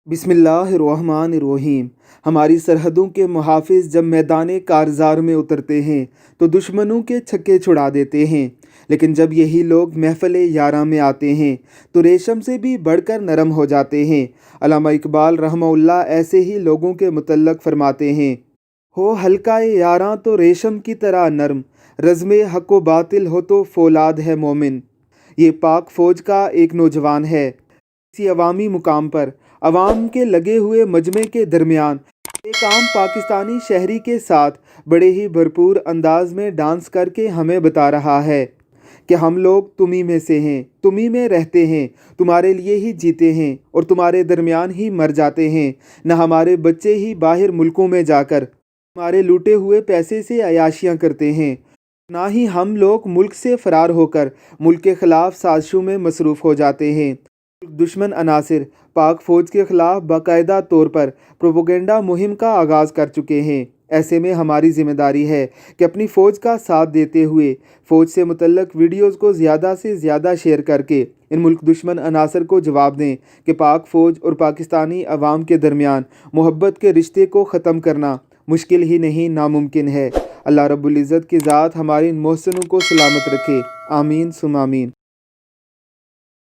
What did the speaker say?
बिस्मिल्लाहिर्रहमानिर्रहीम। हमारी सरहदों के मुहाफिज जब मैदान कारज़ार में उतरते हैं तो दुश्मनों के छक्के छुड़ा देते हैं, लेकिन जब यही लोग महफ़िल यारा में आते हैं तो रेशम से भी बढ़कर नरम हो जाते हैं। अल्लामा इकबाल रहमहुल्लाह ऐसे ही लोगों के मुतल्लक़ फरमाते हैं, हो हल्का यारां तो रेशम की तरह नरम, रज़्मे हक़ व बातिल हो तो फौलाद है मोमिन। ये पाक फ़ौज का एक नौजवान है। किसी अवामी मुकाम पर अवाम के लगे हुए मजमे के दरमियान एक आम पाकिस्तानी शहरी के साथ बड़े ही भरपूर अंदाज में डांस करके हमें बता रहा है कि हम लोग तुम्ही में से हैं, तुम्ही में रहते हैं, तुम्हारे लिए ही जीते हैं और तुम्हारे दरमियान ही मर जाते हैं। न हमारे बच्चे ही बाहर मुल्कों में जाकर हमारे लूटे हुए पैसे से अयाशियाँ करते हैं, ना ही हम लोग मुल्क से फ़रार होकर मुल्क के ख़िलाफ़ साजिशों में मसरूफ़ हो जाते हैं। दुश्मन अनासिर पाक फ़ौज के ख़िलाफ़ बाकायदा तौर पर प्रोपोगेंडा मुहिम का आगाज़ कर चुके हैं। ऐसे में हमारी ज़िम्मेदारी है कि अपनी फ़ौज का साथ देते हुए फ़ौज से मुतल्लक़ वीडियोज़ को ज़्यादा से ज़्यादा शेयर करके इन मुल्क दुश्मन अनासर को जवाब दें कि पाक फ़ौज और पाकिस्तानी अवाम के दरमियान मोहब्बत के रिश्ते को ख़त्म करना मुश्किल ही नहीं नामुमकिन है। अल्लाह रब्बुल इज़्ज़त की ज़ात हमारे इन मोहसिनों को सलामत रखे। आमीन सुम आमीन।